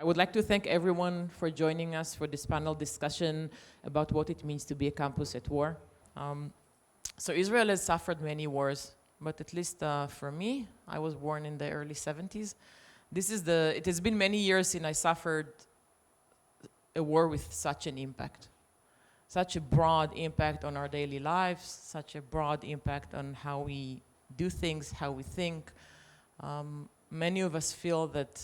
would like to thank everyone for joining us for this panel discussion about what it means to be a campus at war. So Israel has suffered many wars, but at least for me, I was born in the early 70s. It has been many years since I suffered a war with such an impact. Such a broad impact on our daily lives, such a broad impact on how we do things, how we think. Many of us feel that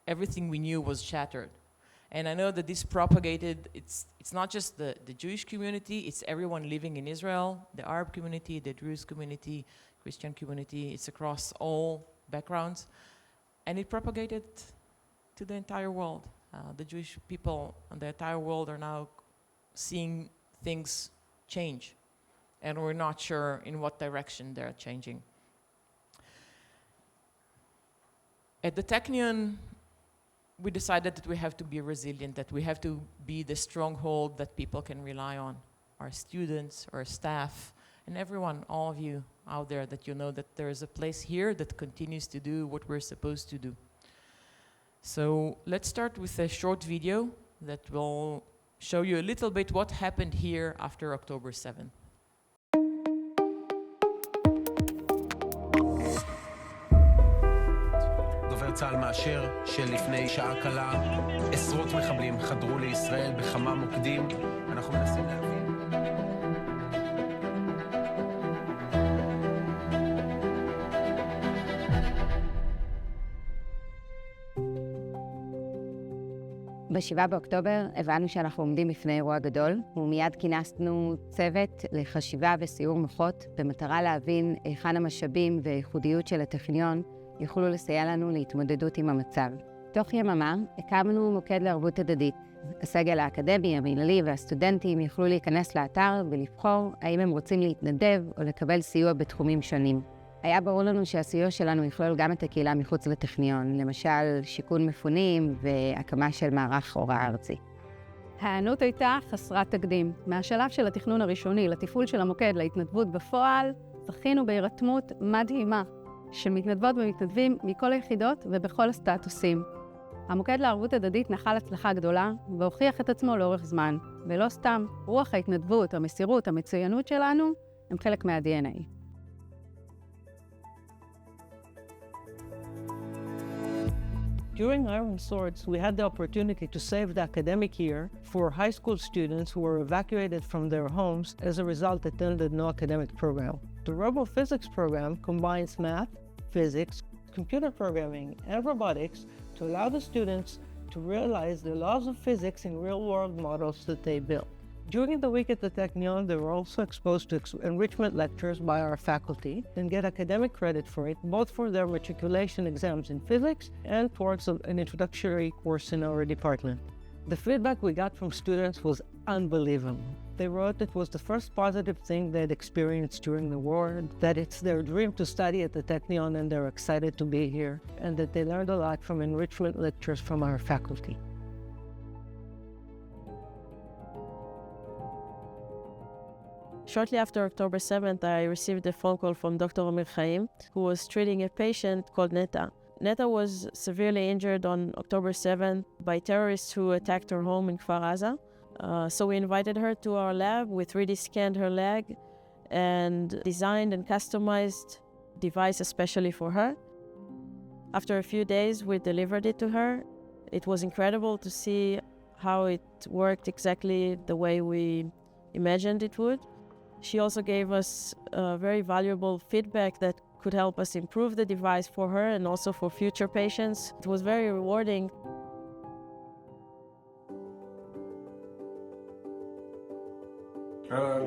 everything we knew was shattered. And I know that this propagated, it's not just the Jewish community, it's everyone living in Israel, the Arab community, the Druze community, Christian community, it's across all backgrounds. And it propagated to the entire world. The Jewish people in the entire world are now seeing things change, and we're not sure in what direction they're changing. At the Technion, we decided that we have to be resilient, that we have to be the stronghold that people can rely on. Our students, our staff, and everyone, all of you out there, that you know that there is a place here that continues to do what we're supposed to do. So let's start with a short video that will show you a little bit what happened here after October 7. דובר צה"ל מאשר שלפני שעה קלה עשרות מחבלים חדרו לישראל בכמה מוקדים. אנחנו מנסים להבין. ב-7 באוקטובר הבנו שאנחנו עומדים בפני אירוע גדול, ומיד כינסנו צוות לחשיבה וסיור מוחות במטרה להבין היכן המשאבים והייחודיות של הטכניון יוכלו לסייע לנו להתמודדות עם המצב. תוך יממה הקמנו מוקד לערבות הדדית. הסגל האקדמי, המנהלי והסטודנטים יוכלו להיכנס לאתר ולבחור האם הם רוצים להתנדב או לקבל סיוע בתחומים שונים. היה ברור לנו שהסיוע שלנו יכלול גם את הקהילה מחוץ לטכניון, למשל שיכון מפונים והקמה של מערך הוראה ארצי. ההיענות הייתה חסרת תקדים. מהשלב של התכנון הראשוני לתפעול של המוקד להתנדבות בפועל, זכינו בהירתמות מדהימה של מתנדבות ומתנדבים מכל היחידות ובכל הסטטוסים. המוקד לערבות הדדית נחל הצלחה גדולה והוכיח את עצמו לאורך זמן, ולא סתם רוח ההתנדבות, המסירות, המצוינות שלנו הם חלק מה-DNA. During Iron Swords, we had the opportunity to save the academic year for high school students who were evacuated from their homes as a result attended no academic program. The RoboPhysics program combines math, physics, computer programming, and robotics to allow the students to realize the laws of physics in real-world models that they built. During the week at the Technion, they were also exposed to enrichment lectures by our faculty and get academic credit for it, both for their matriculation exams in physics and towards an introductory course in our department. The feedback we got from students was unbelievable. They wrote it was the first positive thing they'd experienced during the war, that it's their dream to study at the Technion and they're excited to be here, and that they learned a lot from enrichment lectures from our faculty. Shortly after October 7th, I received a phone call from Dr. Amir Chaim, who was treating a patient called Neta. Neta was severely injured on October 7th by terrorists who attacked her home in Kfar Aza. So we invited her to our lab. We 3D scanned her leg and designed and customized a device especially for her. After a few days, we delivered it to her. It was incredible to see how it worked exactly the way we imagined it would. She also gave us very valuable feedback that could help us improve the device for her and also for future patients. It was very rewarding.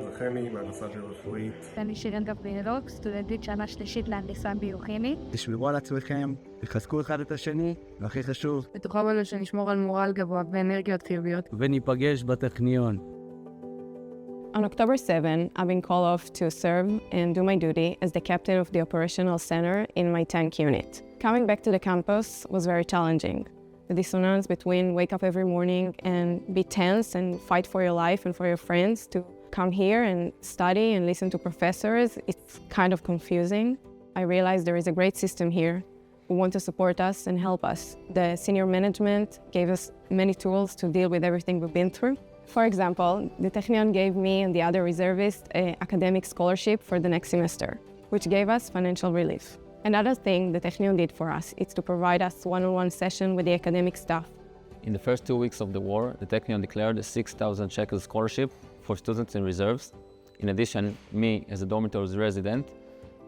זה חני מהנדסה רפואית. אני שירן גבריאלוק, סטודנטית שנה שלישית להנדסה ביוכימית. תשמרו על עצמכם, תחזקו אחד את השני, והכי חשוב, בטוחה בנו שנשמור על מורל גבוה ואנרגיות חיוביות. וניפגש בטכניון. On October 7, I've been called off to serve and do my duty as the captain of the operational center in my tank unit. Coming back to the campus was very challenging. The dissonance between wake up every morning and be tense and fight for your life and for your friends to come here and study and listen to professors, it's kind of confusing. I realized there is a great system here want to support us and help us. The senior management gave us many tools to deal with everything we've been through. For example, the Technion gave me and the other reservists an academic scholarship for the next semester, which gave us financial relief. Another thing the Technion did for us is to provide us one-on-one session with the academic staff. In the first 2 weeks of the war, the Technion declared a 6,000 shekel scholarship for students in reserves. In addition, me, as a dormitory resident,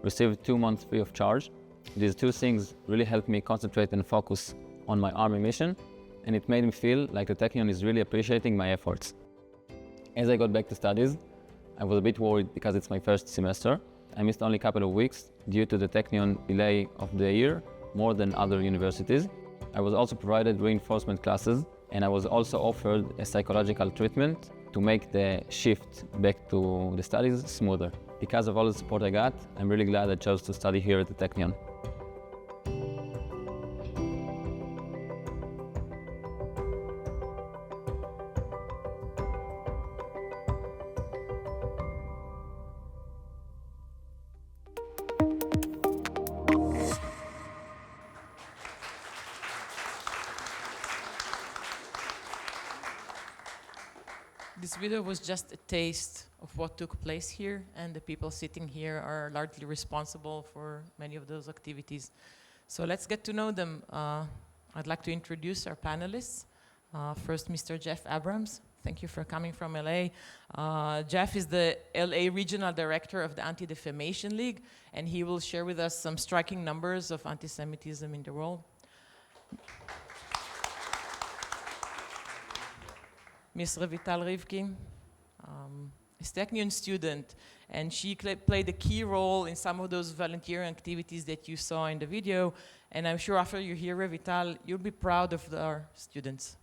received 2 months free of charge. These two things really helped me concentrate and focus on my army mission, and it made me feel like the Technion is really appreciating my efforts. As I got back to studies, I was a bit worried because it's my first semester. I missed only a couple of weeks due to the Technion delay of the year, more than other universities. I was also provided reinforcement classes, and I was also offered a psychological treatment to make the shift back to the studies smoother. Because of all the support I got, I'm really glad I chose to study here at the Technion. This video was just a taste of what took place here, and the people sitting here are largely responsible for many of those activities. So let's get to know them. I'd like to introduce our panelists. First, Mr. Jeff Abrams. Thank you for coming from LA. Jeff is the LA Regional Director of the Anti-Defamation League, and he will share with us some striking numbers of anti-Semitism in the world. Ms. Revital Rivkin is a Technion student, and she played a key role in some of those volunteering activities that you saw in the video, and I'm sure after you hear Revital, you'll be proud of our students.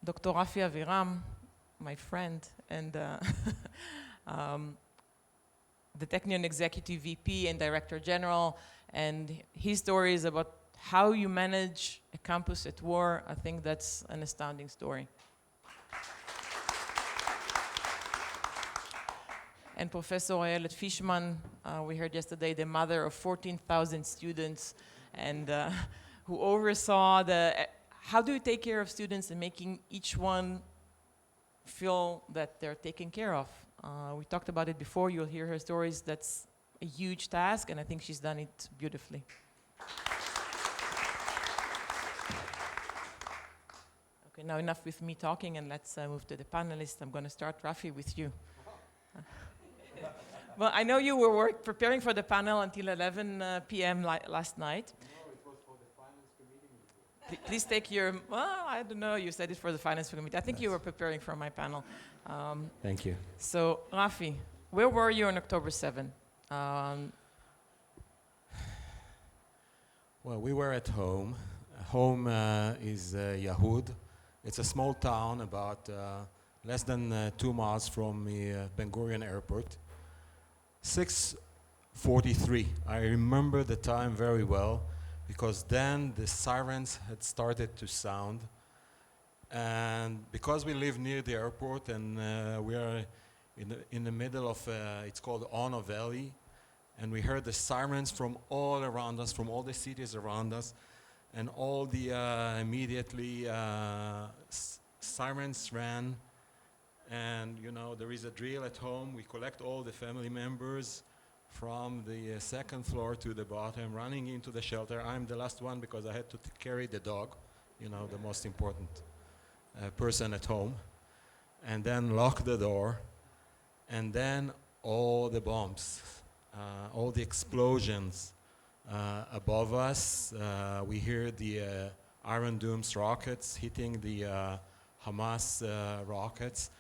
Dr. Rafi Aviram, my friend, and the Technion Executive VP and Director General, and his story is about how you manage a campus at war. I think that's an astounding story. And Professor Ayelet Fishman, we heard yesterday, the mother of 14,000 students, and who oversaw how do you take care of students and making each one feel that they're taken care of. We talked about it before, you'll hear her stories. That's a huge task, and I think she's done it beautifully. Okay, now enough with me talking, and let's move to the panelists. I'm going to start, Rafi, with you. Well, I know you were preparing for the panel until 11 p.m. last night. No, it was for the finance committee. Please take your, well, I don't know, you said it for the finance committee. I think you were preparing for my panel. Thank you. So, Rafi, where were you on October 7? Well, we were at home. Home is Yahud. It's a small town about less than 2 miles from the Ben Gurion airport. 6:43. I remember the time very well because then the sirens had started to sound. And because we live near the airport and we are in the middle of, it's called Ono Valley, and we heard the sirens from all around us, from all the cities around us, and all the immediately sirens ran. And you know, there is a drill at home. We collect all the family members from the second floor to the bottom, running into the shelter. I'm the last one because I had to carry the dog, you know, the most important person at home, and then lock the door, and then all the bombs, all the explosions above us. We hear the Iron Dome's rockets hitting the Hamas rockets.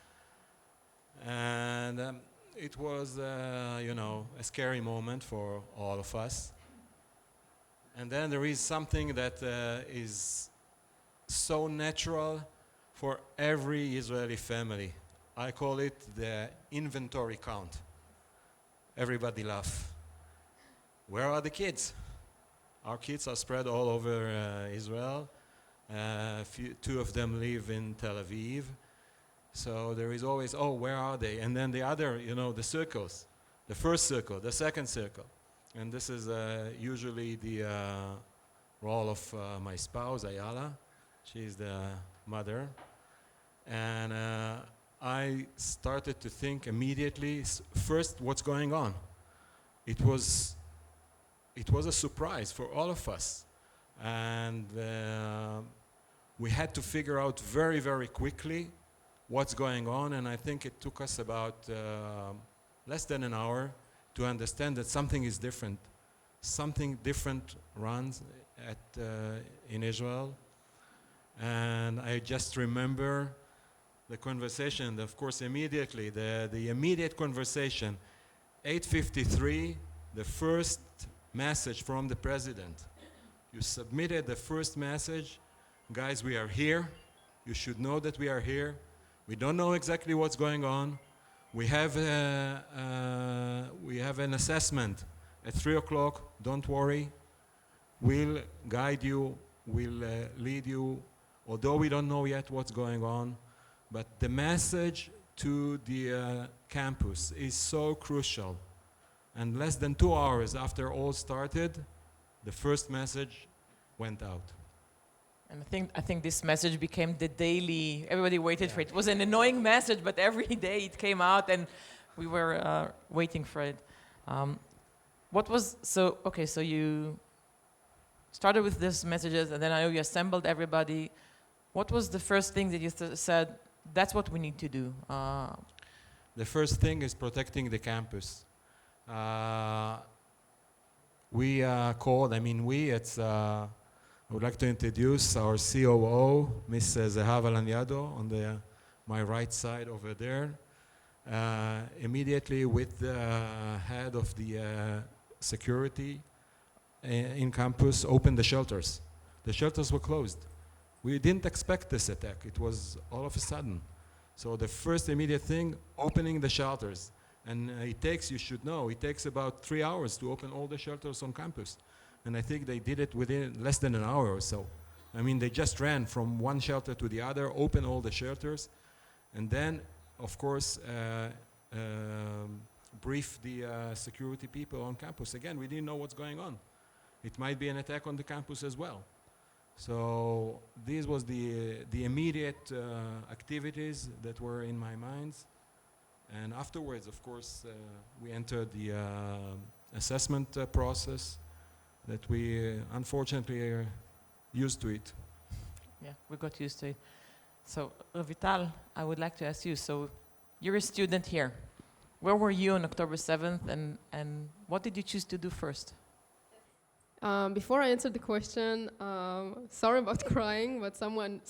And it was, you know, a scary moment for all of us. And then there is something that is so natural for every Israeli family. I call it the inventory count. Everybody laugh. Where are the kids? Our kids are spread all over Israel. Two of them live in Tel Aviv. So there is always, oh, where are they? And then the other, you know, the circles. The first circle, the second circle. And this is usually the role of my spouse, Ayala. She's the mother. And I started to think immediately, first, what's going on? It was a surprise for all of us. And we had to figure out very, very quickly what's going on. And I think it took us about less than an hour to understand that something is different. Something different runs in Israel. And I just remember the conversation, of course, immediately, the immediate conversation. 8:53, the first message from the president. You submitted the first message. Guys, we are here. You should know that we are here. We don't know exactly what's going on. We have an assessment at 3 o'clock. Don't worry. We'll guide you. We'll lead you. Although we don't know yet what's going on. But the message to the campus is so crucial. And less than 2 hours after all started, the first message went out. And I think this message became the daily, everybody waited for it. It was an annoying message, but every day it came out and we were waiting for it. So you started with these messages and then I know you assembled everybody. What was the first thing that you said, that's what we need to do? The first thing is protecting the campus. I would like to introduce our COO, Ms. Zehava Lanyado, on my right side over there. Immediately with the head of the security in campus, opened the shelters. The shelters were closed. We didn't expect this attack. It was all of a sudden. So the first immediate thing, opening the shelters. And you should know, it takes about 3 hours to open all the shelters on campus. And I think they did it within less than an hour or so. I mean, they just ran from one shelter to the other, opened all the shelters, and then, of course, brief the security people on campus. Again, we didn't know what's going on. It might be an attack on the campus as well. So this was the immediate activities that were in my minds. And afterwards, of course, we entered the assessment process that we unfortunately are used to it. Yeah, we got used to it. So, Ravital, I would like to ask you, so you're a student here. Where were you on October 7th and what did you choose to do first? Before I answer the question, sorry about crying, but someone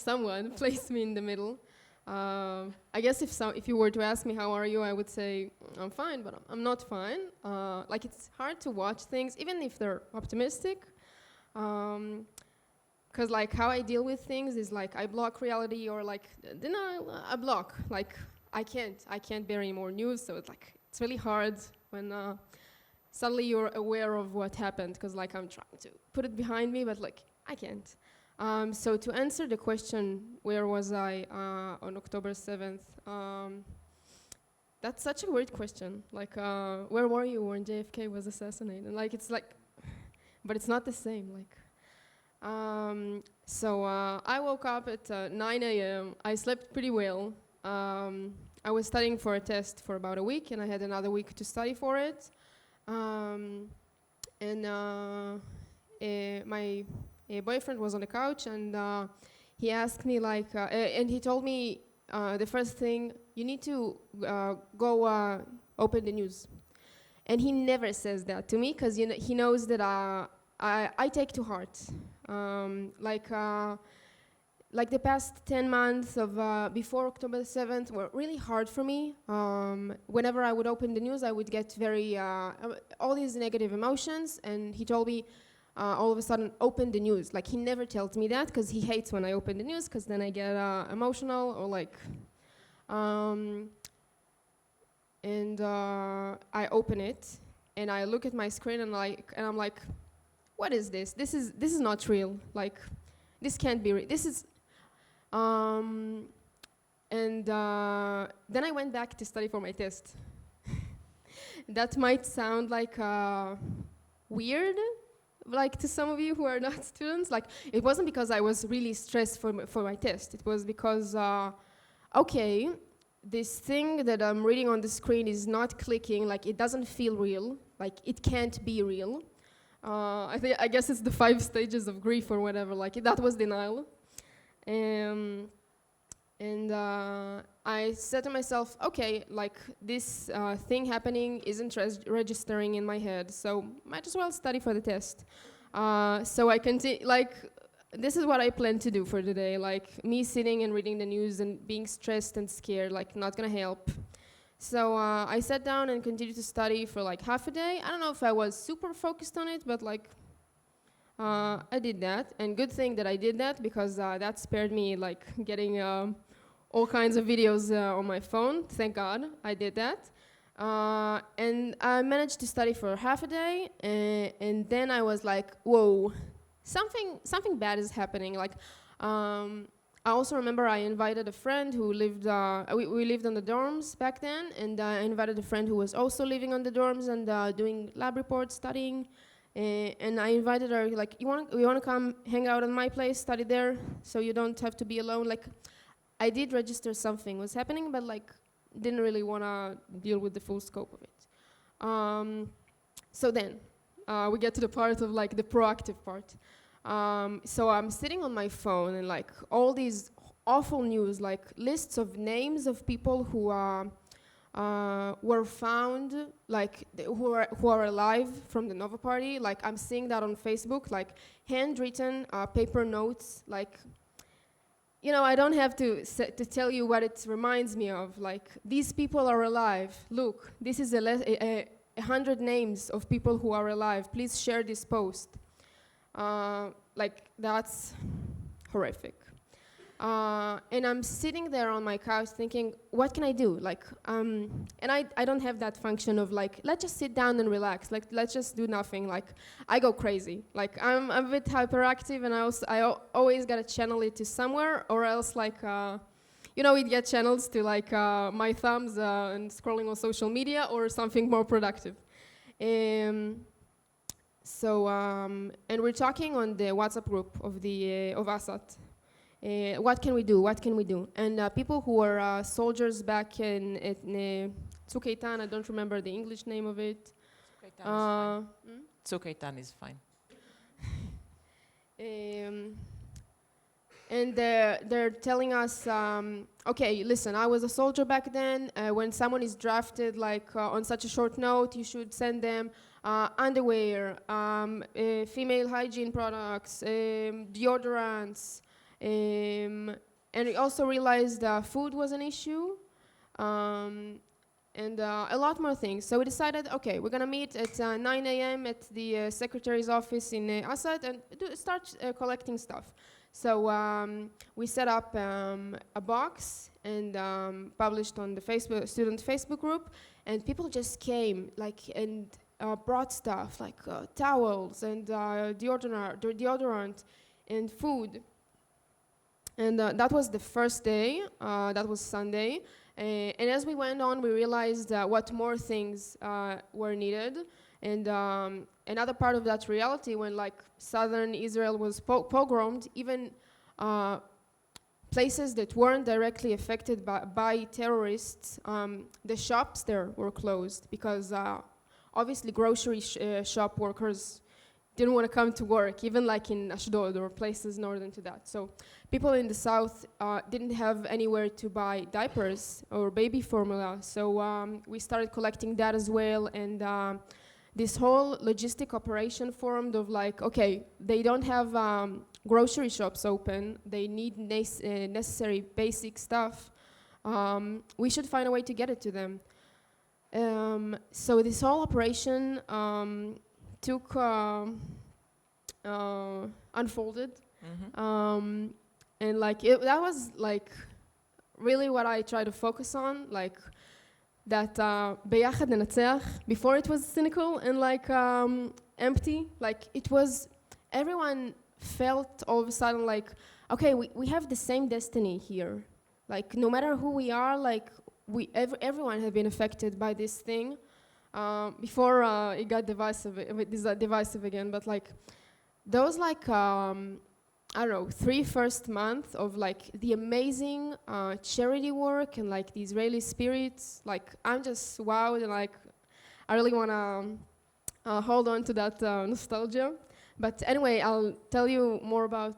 placed me in the middle. I guess if you were to ask me how are you, I would say I'm fine, but I'm not fine. Like it's hard to watch things, even if they're optimistic. Because like how I deal with things is like I block reality or like denial. I block. Like I can't bear any more news. So it's really hard when suddenly you're aware of what happened. Because like I'm trying to put it behind me, but like I can't. So to answer the question, where was I on October 7th? That's such a weird question. Like, where were you when JFK was assassinated? Like, it's like, but it's not the same. Like, so I woke up at 9 a.m. I slept pretty well. I was studying for a test for about a week, and I had another week to study for it. My boyfriend was on the couch, and he asked me like, and he told me the first thing, you need to go open the news. And he never says that to me because he knows that I take to heart. Like the past 10 months of before October 7th were really hard for me. Whenever I would open the news, I would get all these negative emotions, and he told me, all of a sudden, open the news. Like, he never tells me that because he hates when I open the news because then I get emotional or like... I open it and I look at my screen and I'm like, what is this? This is not real. Like, this can't be real. This is... then I went back to study for my test. that might sound like weird, like to some of you who are not students. Like, it wasn't because I was really stressed for my test. It was because, okay, this thing that I'm reading on the screen is not clicking, like it doesn't feel real, like it can't be real. I guess it's the 5 stages of grief or whatever, like that was denial. And I said to myself, okay, like this thing happening isn't registering in my head, so might as well study for the test. So I continue, like, this is what I plan to do for today, like me sitting and reading the news and being stressed and scared, like not gonna help. So I sat down and continued to study for like half a day. I don't know if I was super focused on it, but like I did that, and good thing that I did that, because that spared me like getting all kinds of videos on my phone. Thank God I did that. And I managed to study for half a day, and then I was like, whoa, something bad is happening. Like, I also remember I invited a friend who lived, we lived on the dorms back then, and I invited a friend who was also living on the dorms and doing lab reports, studying. And I invited her, like, you want to come hang out at my place, study there, so you don't have to be alone. Like, I did register something was happening, but like, didn't really want to deal with the full scope of it. So then, we get to the part of like the proactive part. So I'm sitting on my phone, and like all these awful news, like lists of names of people who were found, like who are alive from the Nova Party. Like, I'm seeing that on Facebook, like handwritten paper notes. Like, you know, I don't have to tell you what it reminds me of. Like, these people are alive. Look, this is 100 names of people who are alive. Please share this post. Like, that's horrific. And I'm sitting there on my couch thinking, what can I do? Like, and I don't have that function of like, let's just sit down and relax. Like, let's just do nothing. Like, I go crazy. Like, I'm a bit hyperactive, and I always gotta channel it to somewhere, or else like, you know, it get channels to like my thumbs and scrolling on social media, or something more productive. So, and we're talking on the WhatsApp group of the of ASAT. What can we do? What can we do? And people who are soldiers back in Tzuk Eitan, I don't remember the English name of it. Tzuk Eitan is fine. And they're telling us, okay, listen, I was a soldier back then. When someone is drafted, like on such a short note, you should send them underwear, female hygiene products, deodorants. And we also realized food was an issue, and a lot more things. So we decided, okay, we're gonna meet at 9 a.m. at the secretary's office in Assad and start collecting stuff. So we set up a box and published on the student Facebook group, and people just came, like, and brought stuff like towels and deodorant and food. And that was the first day. That was Sunday. And as we went on, we realized what more things were needed. And another part of that reality, when like southern Israel was pogromed, even places that weren't directly affected by terrorists, the shops there were closed, because obviously grocery shop workers didn't want to come to work, even like in Ashdod or places northern to that. So people in the south didn't have anywhere to buy diapers or baby formula. So we started collecting that as well. And this whole logistic operation formed of like, okay, they don't have grocery shops open. They need necessary basic stuff. We should find a way to get it to them. So this whole operation took unfolded, and like that was like really what I try to focus on, like that ביחד ננצח. Before it was cynical and like empty, like it was, everyone felt all of a sudden like, okay, we have the same destiny here, like no matter who we are, like everyone has been affected by this thing. before it got divisive again. But like those like I don't know, 3 first months of like the amazing charity work and like the Israeli spirits, like I'm just wowed, and like I really want to hold on to that nostalgia. But anyway, I'll tell you more about...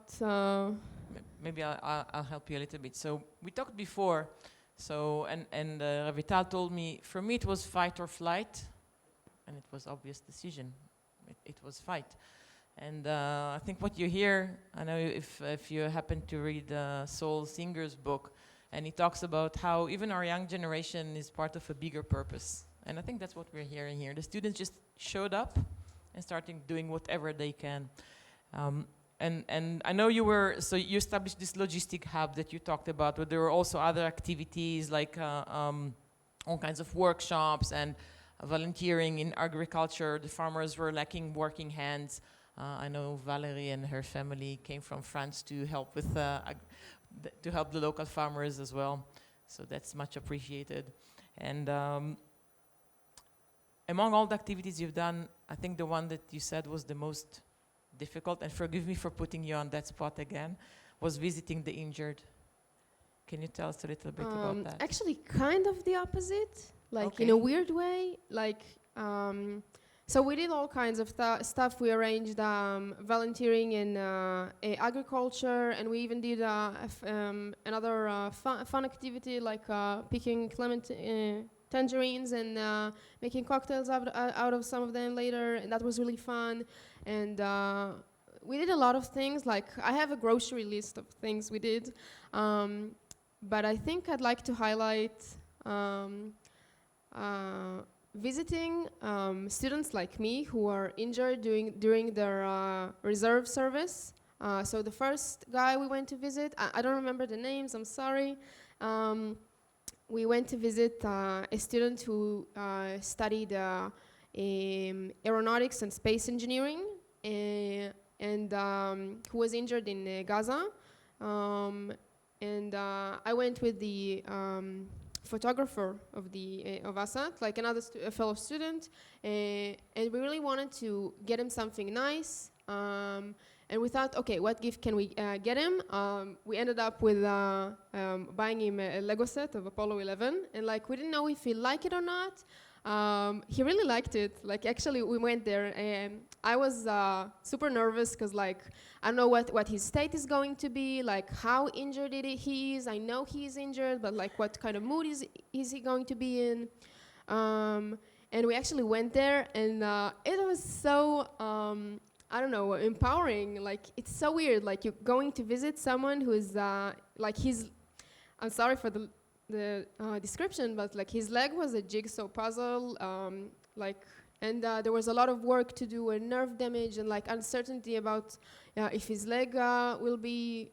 Maybe I'll help you a little bit. So we talked before, so and Ravital told me, for me it was fight or flight, and it was obvious decision. It was fight. And I think what you hear, I know if you happen to read Saul Singer's book, and he talks about how even our young generation is part of a bigger purpose. And I think that's what we're hearing here. The students just showed up and starting doing whatever they can. And I know so you established this logistic hub that you talked about, but there were also other activities like all kinds of workshops and volunteering in agriculture. The farmers were lacking working hands. I know Valerie and her family came from France to help with to help the local farmers as well. So that's much appreciated. And among all the activities you've done, I think the one that you said was the most difficult, and forgive me for putting you on that spot again, was visiting the injured. Can you tell us a little bit about that? Actually, kind of the opposite, like in a weird way. Like, so we did all kinds of stuff. We arranged volunteering in agriculture, and we even did another fun activity like picking tangerines and making cocktails out of some of them later, and that was really fun. And we did a lot of things. Like, I have a grocery list of things we did, but I think I'd like to highlight visiting students like me who are injured during their reserve service. So the first guy we went to visit, I don't remember the names, I'm sorry. We went to visit a student who studied aeronautics and space engineering, and who was injured in Gaza. And I went with the photographer of Assad, like another fellow student, and we really wanted to get him something nice. And we thought, okay, what gift can we get him? We ended up with buying him a Lego set of Apollo 11, and like we didn't know if he'd like it or not. He really liked it. Like, actually, we went there, and I was super nervous because, like, I don't know what his state is going to be, like how injured he is. I know he's injured, but like what kind of mood is he going to be in? And we actually went there, and it was so I don't know, empowering. Like, it's so weird. Like, you're going to visit someone who is like I'm sorry for the description, but like his leg was a jigsaw puzzle, and there was a lot of work to do, and nerve damage, and like uncertainty about if his leg will be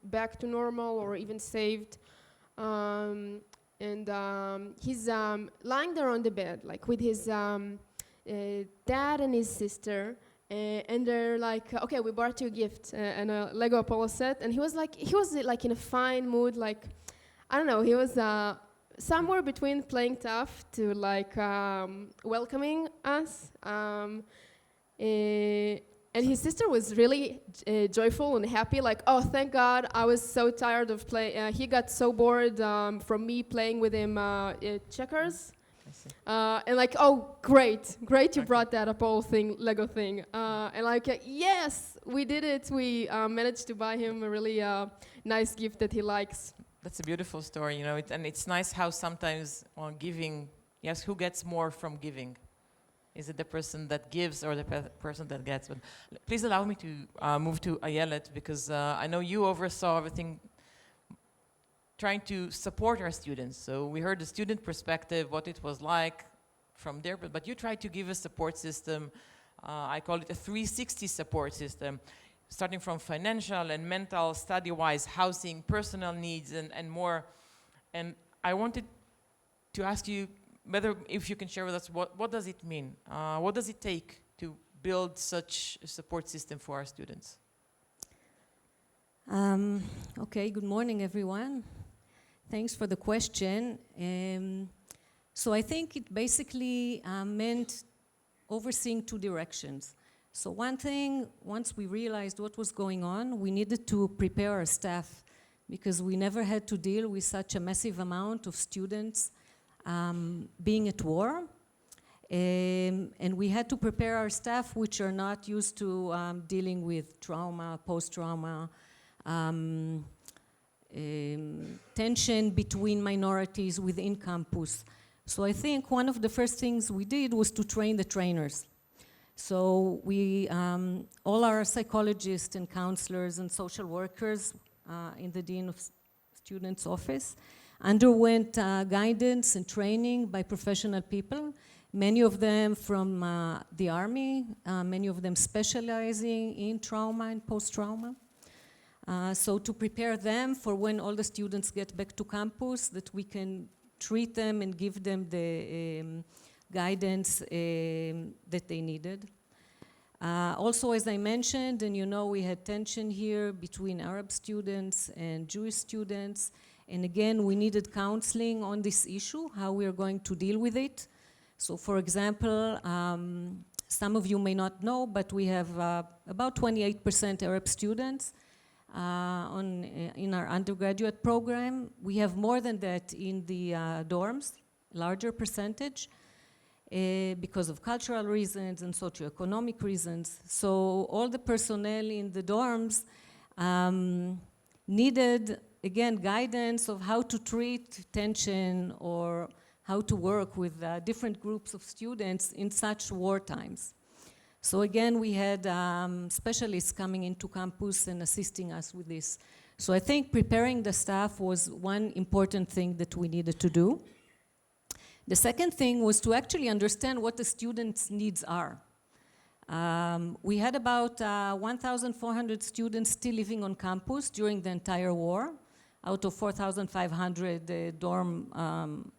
back to normal or even saved. And he's lying there on the bed, like with his dad and his sister. And they're like, okay, we brought you a gift, and a Lego Apollo set. And he was like in a fine mood, like, I don't know, he was somewhere between playing tough to like welcoming us. And his sister was really joyful and happy, like, oh, thank God, I was so tired of playing. He got so bored from me playing with him checkers. And like, oh, great, you brought that Apollo thing, Lego thing. And like, yes, we did it. We managed to buy him a really nice gift that he likes. That's a beautiful story, you know, and it's nice how sometimes on giving, yes, who gets more from giving? Is it the person that gives or the person that gets? But please allow me to move to Ayelet, because I know you oversaw everything trying to support our students. So we heard the student perspective, what it was like from there, but you tried to give a support system. I call it a 360 support system, starting from financial and mental, study-wise, housing, personal needs, and more. And I wanted to ask you whether, if you can share with us, what does it mean? What does it take to build such a support system for our students? Okay, good morning, everyone. Thanks for the question. So I think it basically meant overseeing two directions. So one thing, once we realized what was going on, we needed to prepare our staff because we never had to deal with such a massive amount of students being at war. And we had to prepare our staff, which are not used to dealing with trauma, post-trauma, tension between minorities within campus. So I think one of the first things we did was to train the trainers. So we, all our psychologists and counselors and social workers in the Dean of Students' office underwent guidance and training by professional people, many of them from the Army, many of them specializing in trauma and post-trauma. So to prepare them for when all the students get back to campus, that we can treat them and give them the guidance that they needed. Also, as I mentioned, and you know, we had tension here between Arab students and Jewish students. And again, we needed counseling on this issue, how we are going to deal with it. So for example, some of you may not know, but we have about 28% Arab students in our undergraduate program. We have more than that in the dorms, larger percentage, because of cultural reasons and socioeconomic reasons. So all the personnel in the dorms needed, again, guidance of how to treat tension or how to work with different groups of students in such war times. So again, we had specialists coming into campus and assisting us with this. So I think preparing the staff was one important thing that we needed to do. The second thing was to actually understand what the students' needs are. We had about 1,400 students still living on campus during the entire war, out of 4,500 dorm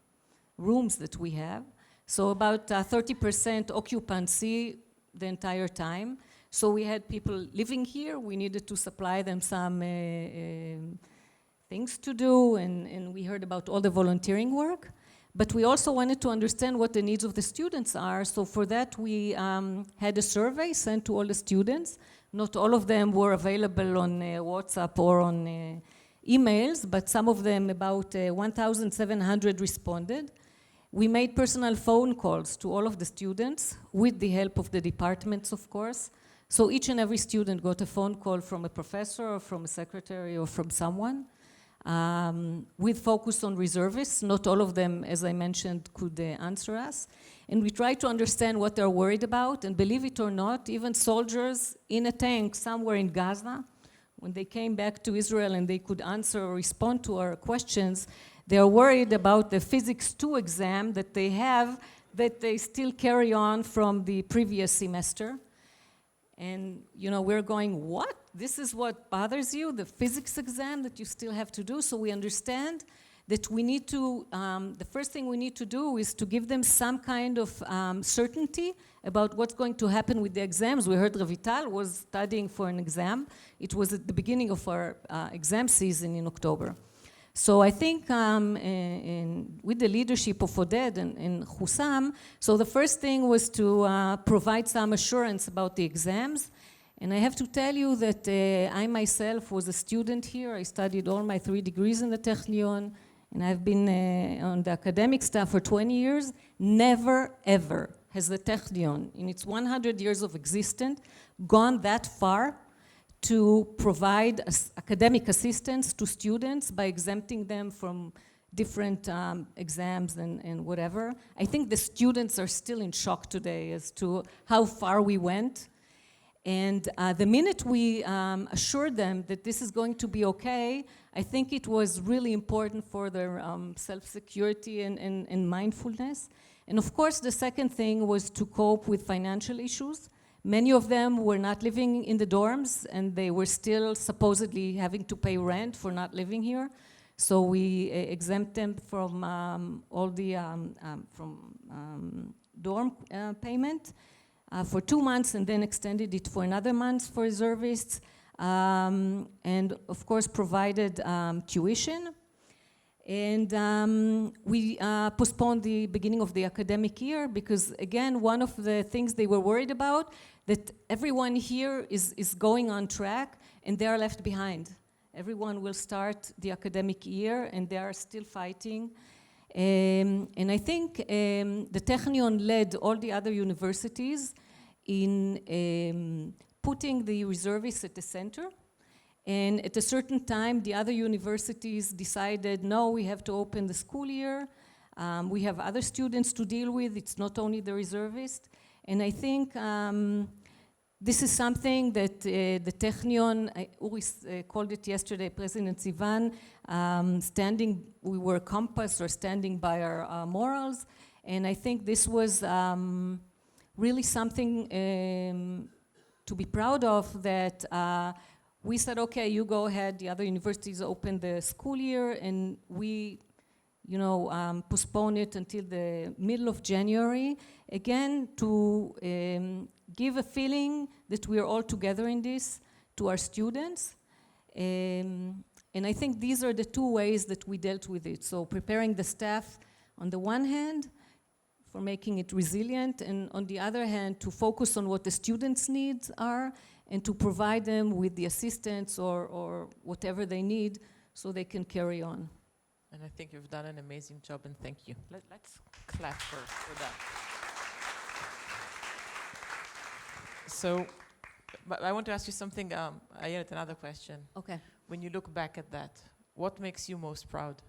rooms that we have. So about 30% occupancy the entire time. So we had people living here. We needed to supply them some things to do, and we heard about all the volunteering work. But we also wanted to understand what the needs of the students are. So for that, we had a survey sent to all the students. Not all of them were available on WhatsApp or on emails, but some of them, about 1,700 responded. We made personal phone calls to all of the students with the help of the departments, of course. So each and every student got a phone call from a professor or from a secretary or from someone with focus on reservists. Not all of them, as I mentioned, could answer us. And we tried to understand what they're worried about. And believe it or not, even soldiers in a tank somewhere in Gaza, when they came back to Israel and they could answer or respond to our questions, they are worried about the Physics 2 exam that they have that they still carry on from the previous semester. And, you know, we're going, what? This is what bothers you, the physics exam that you still have to do? So we understand that we need to, the first thing we need to do is to give them some kind of certainty about what's going to happen with the exams. We heard Ravital was studying for an exam. It was at the beginning of our exam season in October. So I think with the leadership of Oded and Hussam, so the first thing was to provide some assurance about the exams. And I have to tell you that I myself was a student here. I studied all my 3 degrees in the Technion, and I've been on the academic staff for 20 years. Never, ever has the Technion, in its 100 years of existence, gone that far to provide academic assistance to students by exempting them from different exams and whatever. I think the students are still in shock today as to how far we went. And the minute we assured them that this is going to be okay, I think it was really important for their self-security and mindfulness. And of course, the second thing was to cope with financial issues. Many of them were not living in the dorms, and they were still supposedly having to pay rent for not living here. So we exempt them from all the dorm payment for 2 months, and then extended it for another month for reservists, and of course provided tuition. And we postponed the beginning of the academic year because, again, one of the things they were worried about, that everyone here is going on track and they are left behind. Everyone will start the academic year and they are still fighting. And I think the Technion led all the other universities in putting the reservists at the center. And at a certain time, the other universities decided, no, we have to open the school year. We have other students to deal with. It's not only the reservists. And I think this is something that the Technion, Uri called it yesterday, President Sivan, we were a compass or standing by our morals. And I think this was really something to be proud of, that we said, okay, you go ahead, the other universities open the school year, and we, postpone it until the middle of January, again, to give a feeling that we are all together in this to our students. And I think these are the two ways that we dealt with it. So preparing the staff on the one hand, for making it resilient, and on the other hand, to focus on what the students' needs are, and to provide them with the assistance or whatever they need so they can carry on. And I think you've done an amazing job, and thank you. Let's clap for that. So, but I want to ask you something, I had another question. Okay. When you look back at that, what makes you most proud?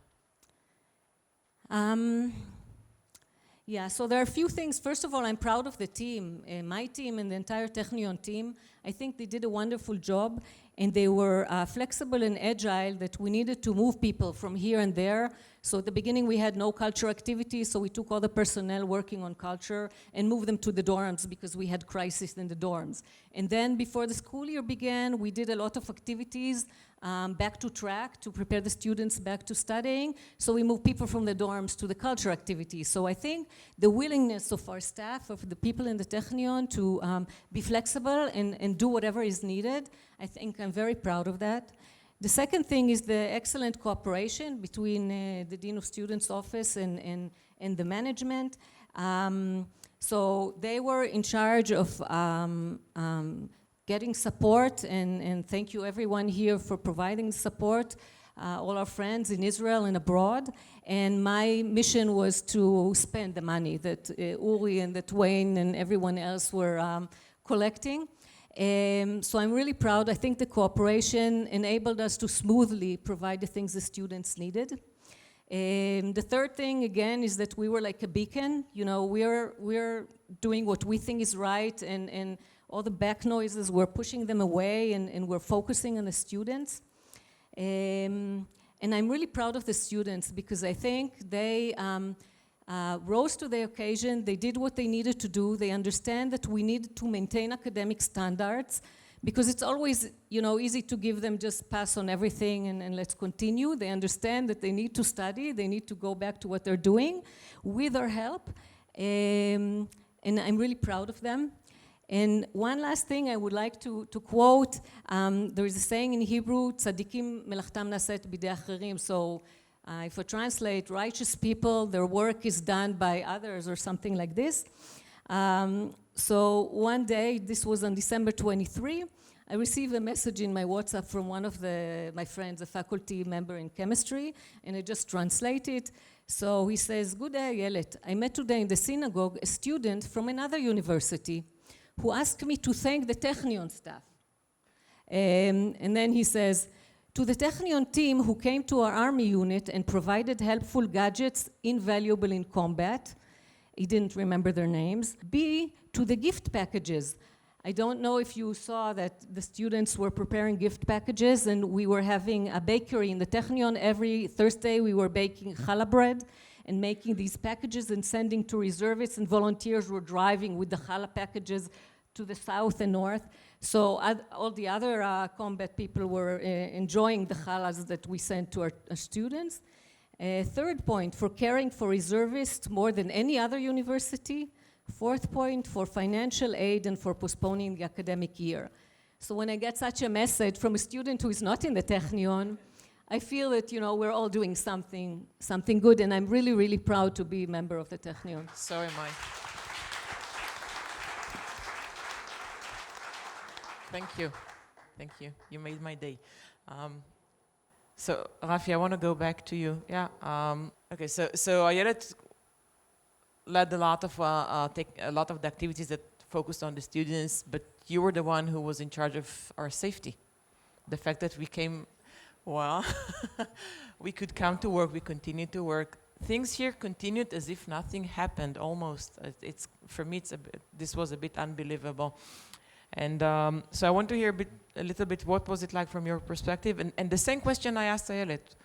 Yeah, so there are a few things. First of all, I'm proud of the team, my team and the entire Technion team. I think they did a wonderful job, and they were flexible and agile, that we needed to move people from here and there. So at the beginning we had no culture activities, so we took all the personnel working on culture and moved them to the dorms because we had crisis in the dorms. And then before the school year began, we did a lot of activities back to track to prepare the students back to studying. So we moved people from the dorms to the culture activities. So I think the willingness of our staff, of the people in the Technion, to be flexible and do whatever is needed, I think I'm very proud of that. The second thing is the excellent cooperation between the Dean of Students' office and the management. So they were in charge of getting support, and thank you everyone here for providing support, all our friends in Israel and abroad. And my mission was to spend the money that Uri and that Wayne and everyone else were collecting. So I'm really proud. I think the cooperation enabled us to smoothly provide the things the students needed. The third thing, again, is that we were like a beacon. We're doing what we think is right, and all the back noises, we're pushing them away, and we're focusing on the students. And I'm really proud of the students, because I think they rose to the occasion. They did what they needed to do. They understand that we need to maintain academic standards, because it's always, easy to give them just pass on everything and let's continue. They understand that they need to study. They need to go back to what they're doing with our help. And I'm really proud of them. And one last thing I would like to quote, there is a saying in Hebrew, tzadikim melachtam naset bidei acherim. So if I translate, righteous people, their work is done by others, or something like this. So one day, this was on December 23, I received a message in my WhatsApp from one of my friends, a faculty member in chemistry, and I just translate it. So he says, "Good day, Ayelet. I met today in the synagogue a student from another university who asked me to thank the Technion staff." And then he says, "To the Technion team who came to our army unit and provided helpful gadgets invaluable in combat." He didn't remember their names. "B, to the gift packages." I don't know if you saw that the students were preparing gift packages, and we were having a bakery in the Technion. Every Thursday we were baking challah bread and making these packages and sending to reservists, and volunteers were driving with the challah packages to the south and north. So all the other combat people were enjoying the challahs that we sent to our students. Third point, for caring for reservists more than any other university. Fourth point, for financial aid and for postponing the academic year. So when I get such a message from a student who is not in the Technion, I feel that, you know, we're all doing something good, and I'm really, really proud to be a member of the Technion. So am I. Thank you. Thank you. You made my day. So, Rafi, I want to go back to you. Yeah. Okay. So Ayelet led a lot of the activities that focused on the students, but you were the one who was in charge of our safety. The fact that we came, well, we could come to work, we continued to work. Things here continued as if nothing happened, almost. It's for me, this was a bit unbelievable. And so I want to hear a little bit, what was it like from your perspective? And the same question I asked Ayelet.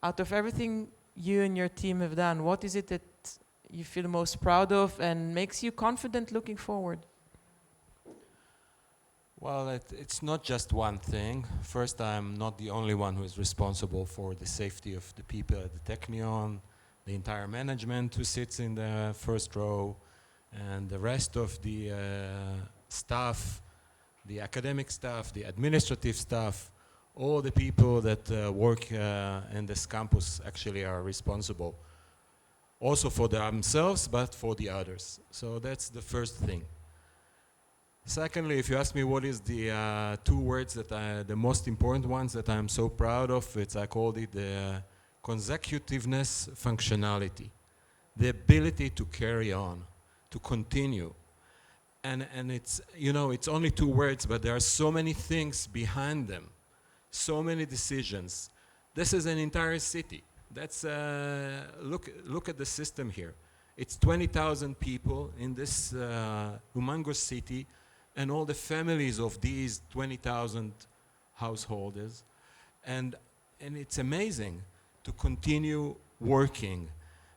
Out of everything you and your team have done, what is it that you feel most proud of and makes you confident looking forward? Well, it's not just one thing. First, I'm not the only one who is responsible for the safety of the people at the Technion, the entire management who sits in the first row, and the rest of the staff, the academic staff, the administrative staff, all the people that work in this campus actually are responsible also for themselves, but for the others. So that's the first thing. Secondly, if you ask me what is the two words that the most important ones that I'm so proud of, I called it the consecutiveness functionality, the ability to carry on, to continue. And it's, you know, it's only two words, but there are so many things behind them, so many decisions. This is an entire city. That's, look at the system here. It's 20,000 people in this humongous city, and all the families of these 20,000 householders. And it's amazing to continue working.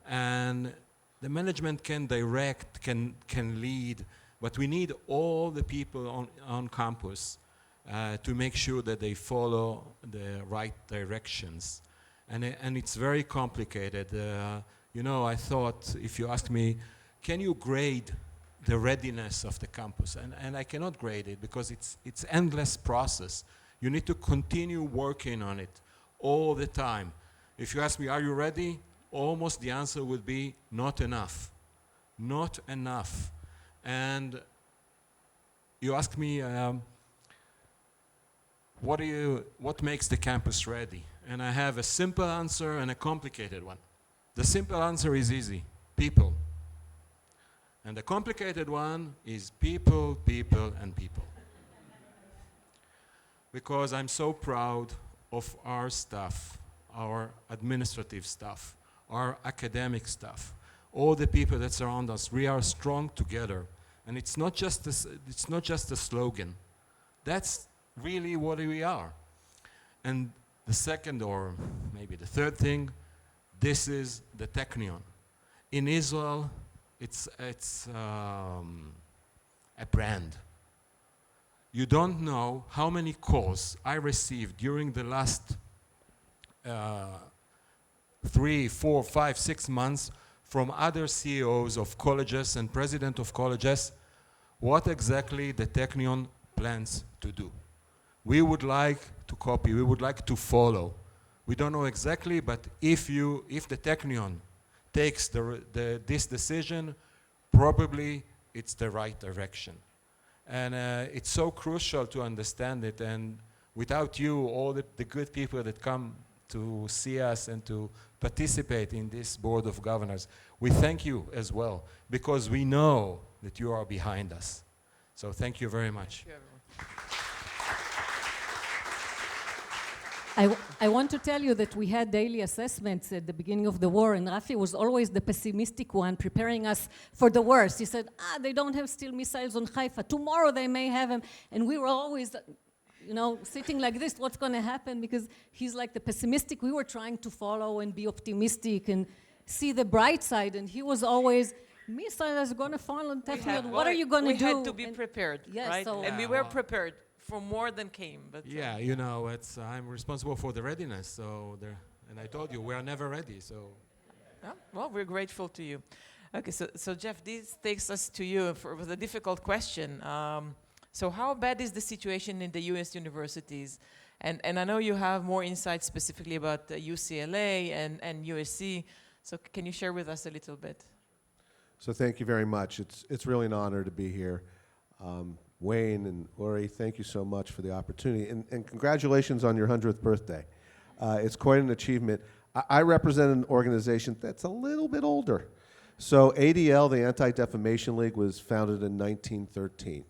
And the management can direct, can lead, but we need all the people on campus to make sure that they follow the right directions. And it's very complicated. You know, I thought, if you ask me, can you grade the readiness of the campus? And I cannot grade it because it's endless process. You need to continue working on it all the time. If you ask me, are you ready? Almost the answer would be not enough. Not enough. And you ask me, what makes the campus ready? And I have a simple answer and a complicated one. The simple answer is easy, people. And the complicated one is people, people, and people. Because I'm so proud of our staff, our administrative staff, our academic staff, all the people that surround us. We are strong together. And it's not just a slogan. That's really what we are. And the second, or maybe the third thing, this is the Technion. In Israel, it's a brand. You don't know how many calls I received during the last 3, 4, 5, 6 months from other CEOs of colleges and president of colleges, what exactly the Technion plans to do. We would like to copy, we would like to follow. We don't know exactly, but if the Technion takes this decision, probably it's the right direction. And it's so crucial to understand it, and without you, all the good people that come to see us and to participate in this Board of Governors, we thank you as well, because we know that you are behind us. So thank you very much. Thank you, I want to tell you that we had daily assessments at the beginning of the war, and Rafi was always the pessimistic one, preparing us for the worst. He said, they don't have still missiles on Haifa. Tomorrow they may have them. And we were always, you know, sitting like this, what's going to happen? Because he's like the pessimistic. We were trying to follow and be optimistic and see the bright side. And he was always, missiles are going to fall on Technion. What are you going to do? We had to be prepared, yes, right? So and we were prepared for more than came. But yeah, you know, I'm responsible for the readiness. So and I told you, we are never ready. So, well, we're grateful to you. Okay, so Jeff, this takes us to you with a difficult question. So how bad is the situation in the U.S. universities? And I know you have more insights specifically about UCLA and USC, so can you share with us a little bit? So thank you very much. It's really an honor to be here. Wayne and Ori, thank you so much for the opportunity, and congratulations on your 100th birthday. It's quite an achievement. I represent an organization that's a little bit older. So ADL, the Anti-Defamation League, was founded in 1913.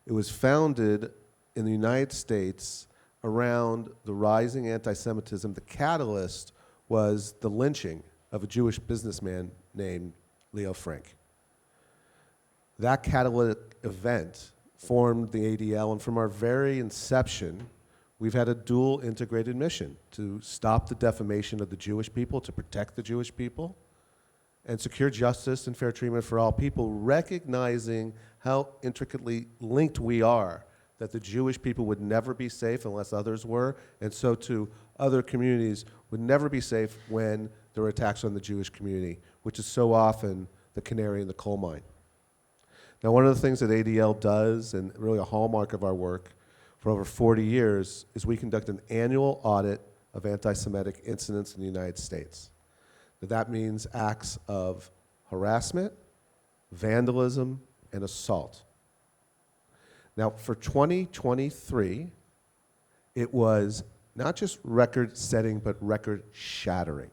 It was founded in the United States around the rising anti-Semitism. The catalyst was the lynching of a Jewish businessman named Leo Frank. That catalytic event formed the ADL, and from our very inception, we've had a dual integrated mission: to stop the defamation of the Jewish people, to protect the Jewish people, and secure justice and fair treatment for all people, recognizing how intricately linked we are, that the Jewish people would never be safe unless others were, and so too other communities would never be safe when there were attacks on the Jewish community, which is so often the canary in the coal mine. Now, one of the things that ADL does, and really a hallmark of our work for over 40 years, is we conduct an annual audit of anti-Semitic incidents in the United States. That means acts of harassment, vandalism, and assault. Now, for 2023, it was not just record-setting, but record-shattering.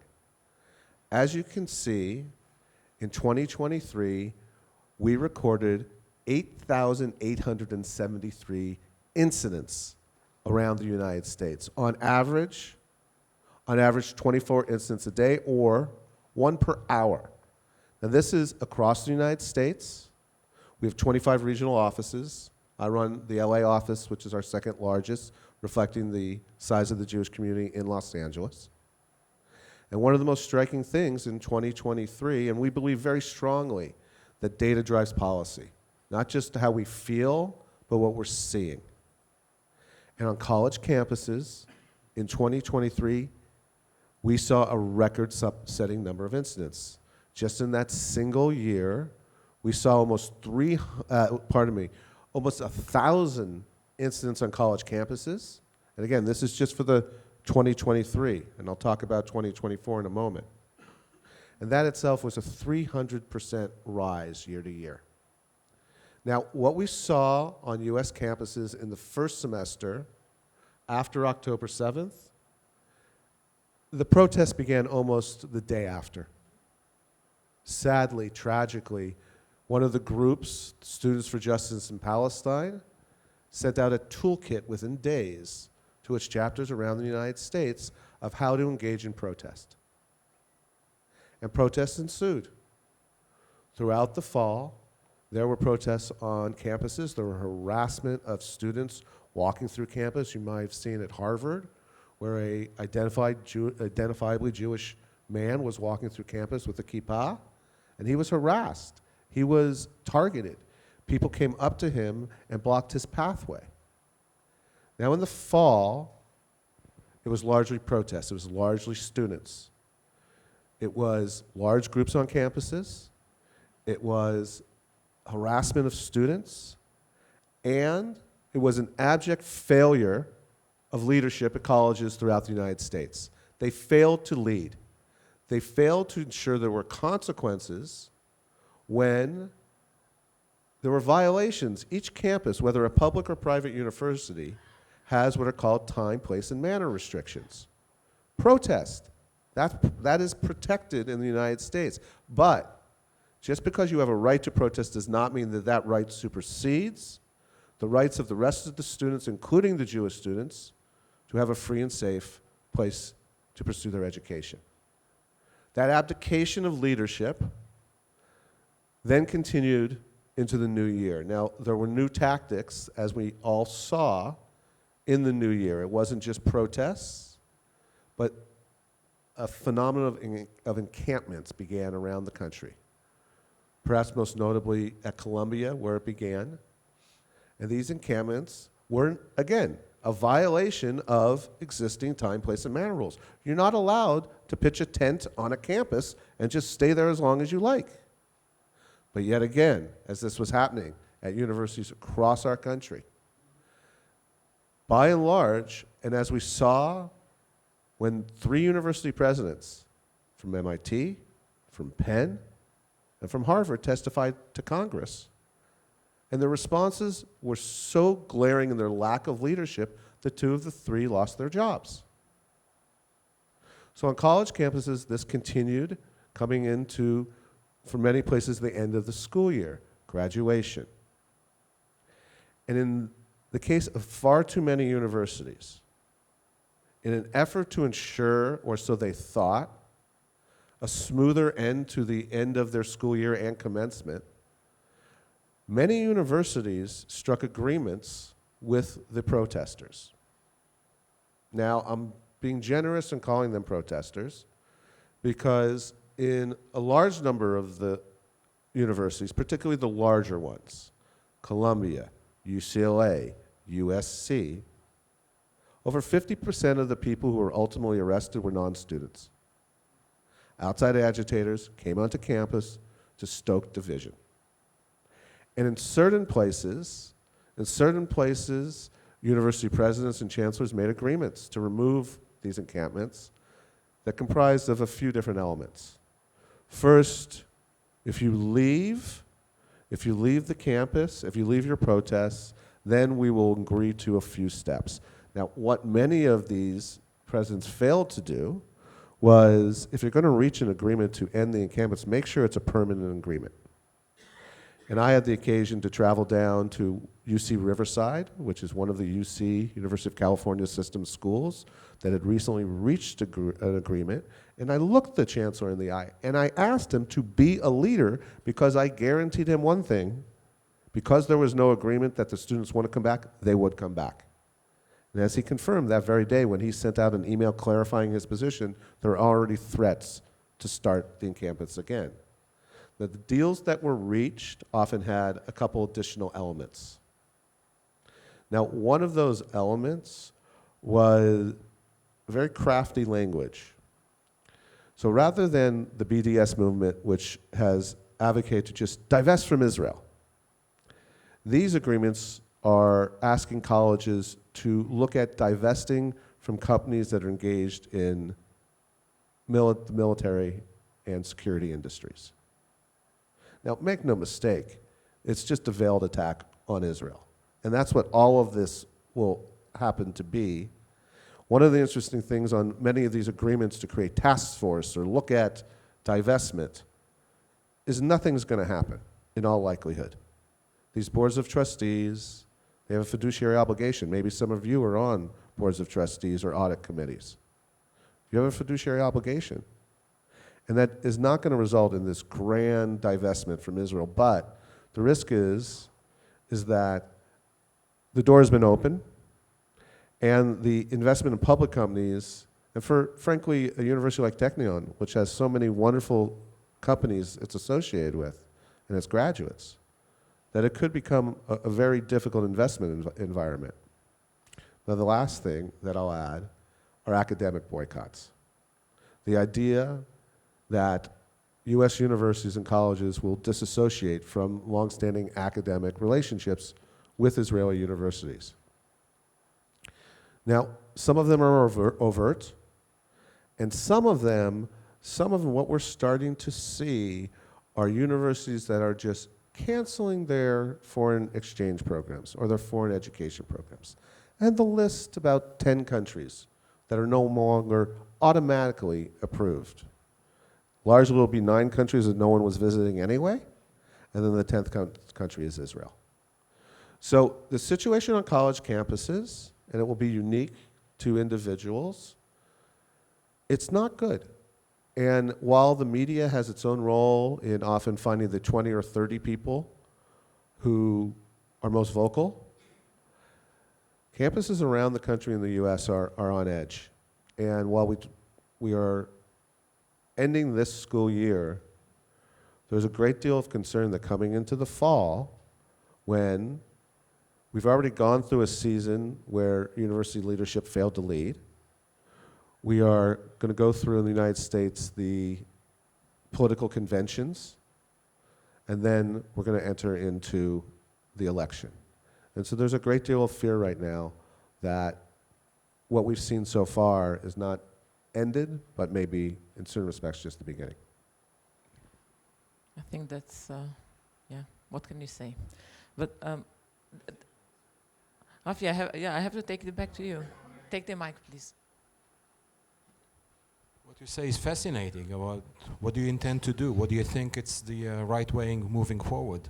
As you can see, in 2023, we recorded 8,873 incidents around the United States. On average, 24 incidents a day, or 1 per hour. Now, this is across the United States. We have 25 regional offices. I run the LA office, which is our second largest, reflecting the size of the Jewish community in Los Angeles. And one of the most striking things in 2023, and we believe very strongly that data drives policy, not just how we feel, but what we're seeing. And on college campuses, in 2023, we saw a record-setting number of incidents. Just in that single year, we saw almost 1,000 incidents on college campuses. And again, this is just for the 2023, and I'll talk about 2024 in a moment. And that itself was a 300% rise year to year. Now, what we saw on US campuses in the first semester after October 7th, the protests began almost the day after. Sadly, tragically, one of the groups, Students for Justice in Palestine, sent out a toolkit within days to its chapters around the United States of how to engage in protest. And protests ensued. Throughout the fall, there were protests on campuses. There were harassment of students walking through campus. You might have seen at Harvard, where a identifiably Jewish man was walking through campus with a kippah, and he was harassed. He was targeted. People came up to him and blocked his pathway. Now, in the fall, it was largely protests. It was largely students. It was large groups on campuses. It was harassment of students. And it was an abject failure of leadership at colleges throughout the United States. They failed to lead. They failed to ensure there were consequences when there were violations. Each campus, whether a public or private university, has what are called time, place, and manner restrictions. Protest, that is protected in the United States. But just because you have a right to protest does not mean that that right supersedes the rights of the rest of the students, including the Jewish students, to have a free and safe place to pursue their education. That abdication of leadership then continued into the new year. Now, there were new tactics, as we all saw, in the new year. It wasn't just protests, but a phenomenon of encampments began around the country. Perhaps most notably at Columbia, where it began. And these encampments were, again, a violation of existing time, place, and manner rules. You're not allowed to pitch a tent on a campus and just stay there as long as you like. But yet again, as this was happening at universities across our country, by and large, and as we saw when 3 university presidents from MIT, from Penn, and from Harvard testified to Congress, and their responses were so glaring in their lack of leadership that 2 of the 3 lost their jobs. So on college campuses, this continued coming into, for many places, the end of the school year, graduation. And in the case of far too many universities, in an effort to ensure, or so they thought, a smoother end to the end of their school year and commencement, many universities struck agreements with the protesters. Now, I'm being generous in calling them protesters because in a large number of the universities, particularly the larger ones, Columbia, UCLA, USC, over 50% of the people who were ultimately arrested were non-students. Outside agitators came onto campus to stoke division. And in certain places, university presidents and chancellors made agreements to remove these encampments that comprised of a few different elements. First, if you leave the campus, if you leave your protests, then we will agree to a few steps. Now, what many of these presidents failed to do was, if you're going to reach an agreement to end the encampments, make sure it's a permanent agreement. And I had the occasion to travel down to UC Riverside, which is one of the UC, University of California System schools, that had recently reached an agreement. And I looked the chancellor in the eye, and I asked him to be a leader because I guaranteed him one thing: because there was no agreement that the students want to come back, they would come back. And as he confirmed that very day when he sent out an email clarifying his position, there were already threats to start the encampments again. Now, the deals that were reached often had a couple additional elements. Now, one of those elements was very crafty language. So rather than the BDS movement, which has advocated to just divest from Israel, these agreements are asking colleges to look at divesting from companies that are engaged in military and security industries. Now, make no mistake, it's just a veiled attack on Israel. And that's what all of this will happen to be. One of the interesting things on many of these agreements to create task force or look at divestment is nothing's going to happen in all likelihood. These boards of trustees, they have a fiduciary obligation. Maybe some of you are on boards of trustees or audit committees. You have a fiduciary obligation. And that is not going to result in this grand divestment from Israel. But the risk is that the door has been open, and the investment in public companies, and for, frankly, a university like Technion, which has so many wonderful companies it's associated with and its graduates, that it could become a very difficult investment environment. Now, the last thing that I'll add are academic boycotts. The idea that U.S. universities and colleges will disassociate from longstanding academic relationships with Israeli universities. Now, some of them are overt, and some of them, what we're starting to see are universities that are just canceling their foreign exchange programs or their foreign education programs. And the list about 10 countries that are no longer automatically approved. Largely will be 9 countries that no one was visiting anyway, and then the 10th country is Israel. So the situation on college campuses, and it will be unique to individuals, it's not good. And while the media has its own role in often finding the 20 or 30 people who are most vocal, campuses around the country in the US are on edge. And while we are ending this school year, there's a great deal of concern that coming into the fall, when we've already gone through a season where university leadership failed to lead, we are going to go through in the United States the political conventions, and then we're going to enter into the election. And so there's a great deal of fear right now that what we've seen so far is not ended, but maybe in certain respects just the beginning. I think that's, yeah, what can you say? But, Rafi, I have to take it back to you. Take the mic, please. What you say is fascinating about what do you intend to do? What do you think it's the right way moving forward?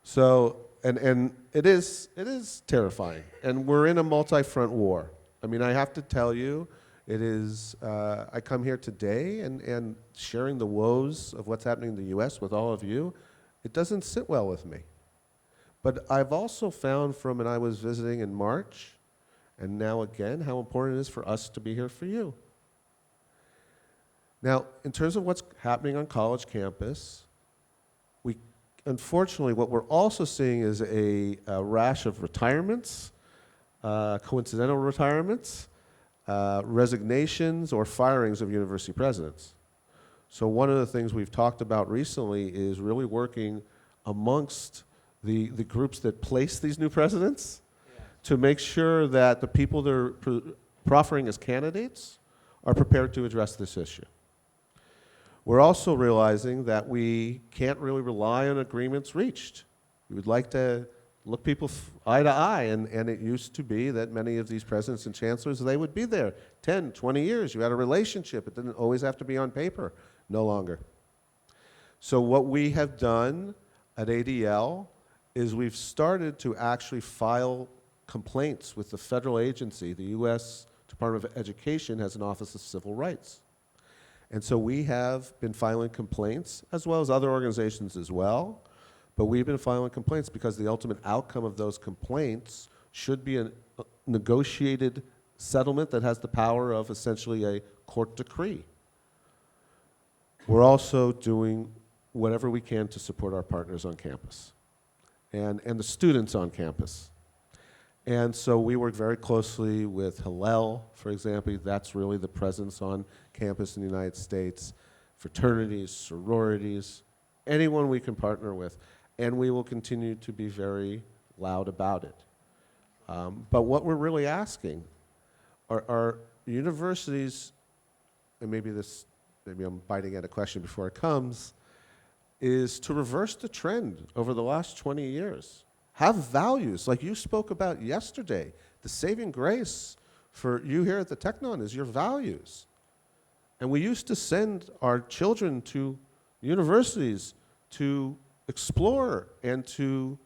So, and it is terrifying. And we're in a multi-front war. I mean, I have to tell you, it is, I come here today and sharing the woes of what's happening in the US with all of you, it doesn't sit well with me. But I've also found from when I was visiting in March, and now again, how important it is for us to be here for you. Now, in terms of what's happening on college campus, unfortunately, what we're also seeing is a rash of retirements, coincidental retirements, resignations, or firings of university presidents. So one of the things we've talked about recently is really working amongst the groups that place these new presidents to make sure that the people they're proffering as candidates are prepared to address this issue. We're also realizing that we can't really rely on agreements reached. We would like to look people eye to eye, and it used to be that many of these presidents and chancellors, they would be there 10, 20 years. You had a relationship. It didn't always have to be on paper. No longer. So what we have done at ADL is we've started to actually file complaints with the federal agency. The U.S. Department of Education has an Office of Civil Rights. And so we have been filing complaints, as well as other organizations as well, but we've been filing complaints because the ultimate outcome of those complaints should be a negotiated settlement that has the power of essentially a court decree. We're also doing whatever we can to support our partners on campus and the students on campus. And so we work very closely with Hillel, for example. That's really the presence on campus in the United States, fraternities, sororities, anyone we can partner with. And we will continue to be very loud about it. But what we're really asking are universities, and maybe I'm biting at a question before it comes, is to reverse the trend over the last 20 years. Have values, like you spoke about yesterday. The saving grace for you here at the Technion is your values. And we used to send our children to universities to explore and to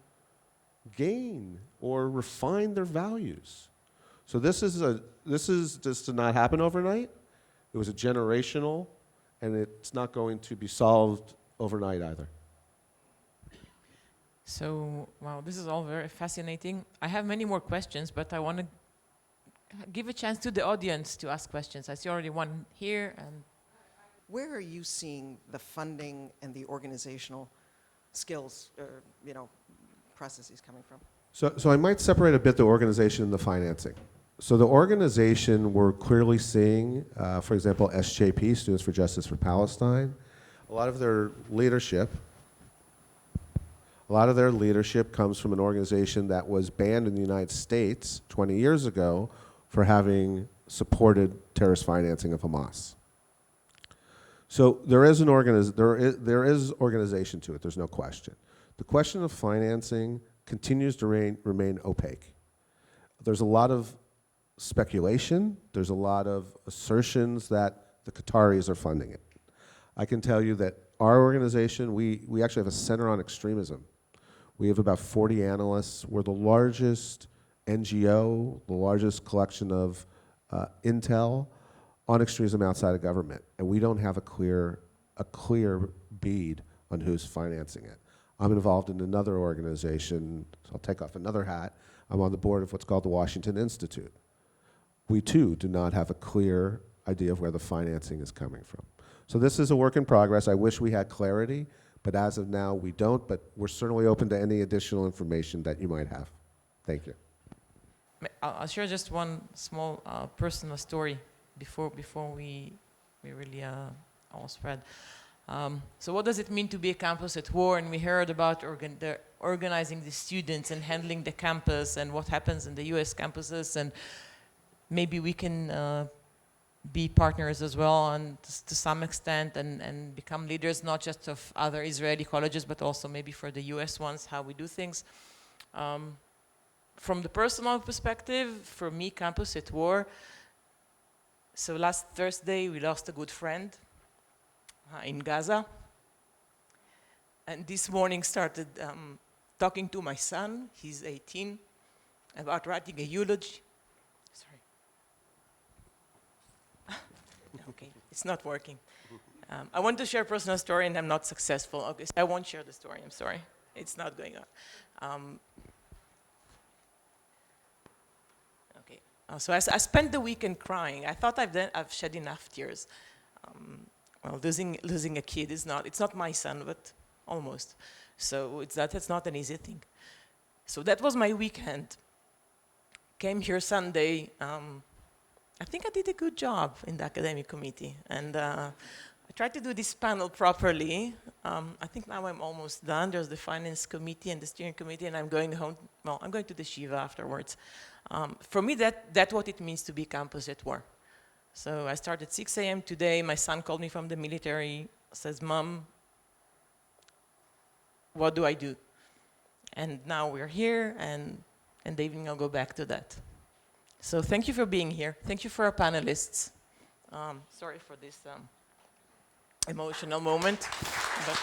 gain or refine their values. So this is just to not happen overnight. It was a generational, and it's not going to be solved overnight either. So, wow, this is all very fascinating. I have many more questions, but I want to give a chance to the audience to ask questions. I see already one here. And where are you seeing the funding and the organizational skills or processes coming from? So I might separate a bit the organization and the financing. So the organization, we're clearly seeing, for example, SJP, Students for Justice for Palestine, a lot of their leadership comes from an organization that was banned in the United States 20 years ago for having supported terrorist financing of Hamas. So there is organization to it, there's no question. The question of financing continues to remain opaque. There's a lot of speculation, there's a lot of assertions that the Qataris are funding it. I can tell you that our organization, we actually have a center on extremism. We have about 40 analysts. We're the largest NGO, the largest collection of intel on extremism outside of government. And we don't have a clear bead on who's financing it. I'm involved in another organization, so I'll take off another hat. I'm on the board of what's called the Washington Institute. We too do not have a clear idea of where the financing is coming from. So this is a work in progress. I wish we had clarity, but as of now, we don't, but we're certainly open to any additional information that you might have. Thank you. I'll share just one small personal story before we really all spread. So what does it mean to be a campus at war? And we heard about the organizing the students and handling the campus and what happens in the US campuses, and maybe we can be partners as well, and to some extent, and become leaders, not just of other Israeli colleges, but also maybe for the US ones, how we do things. From the personal perspective, for me, Campus at War, so last Thursday, we lost a good friend in Gaza. And this morning started talking to my son, he's 18, about writing a eulogy. Sorry. Okay, it's not working. I want to share a personal story and I'm not successful. Okay, so I won't share the story, I'm sorry. It's not going on. Okay, so I spent the weekend crying. I thought I've shed enough tears. Well, losing a kid is not, it's not my son, but almost. So it's not an easy thing. So that was my weekend. Came here Sunday. I think I did a good job in the academic committee. And I tried to do this panel properly. I think now I'm almost done. There's the finance committee and the steering committee, and I'm going home. Well, I'm going to the Shiva afterwards. For me, that's what it means to be Campus at War. So I started at 6 a.m. today. My son called me from the military, says, Mom, what do I do? And now we're here, and the evening I'll go back to that. So thank you for being here. Thank you for our panelists. Sorry for this emotional moment. But